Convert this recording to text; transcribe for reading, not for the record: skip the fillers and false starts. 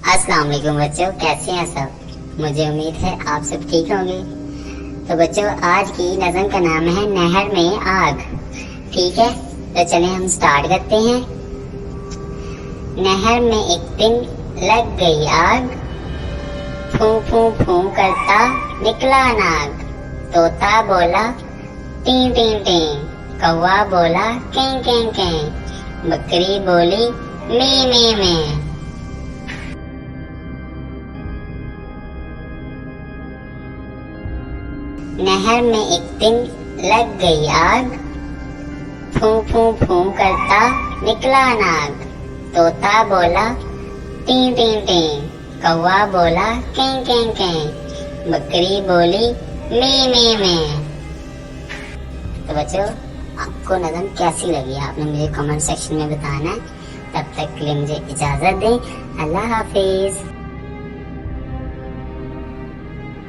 अस्सलाम वालेकुम बच्चों, कैसे हैं सब। मुझे उम्मीद है आप सब ठीक होंगे। तो बच्चों, आज की नज़म का नाम है नहर में आग। ठीक है, तो चलें हम स्टार्ट करते हैं। नहर में एक दिन लग गई आग, फू फू फू करता निकला नाग। तोता बोला टी टी टी, कौवा बोला कें कें कें, बकरी बोली मी मी मी। नहर में एक दिन लग गई आग, फू फू फू करता निकला नाग। तोता बोला टी टी टी, कौवा बोला कें कें कें, बकरी बोली मी मी मी। तो बच्चों, आपको नज़म कैसी लगी आपने मुझे कमेंट सेक्शन में बताना है। तब तक के लिए मुझे इजाज़त दें। अल्लाह हाफिज।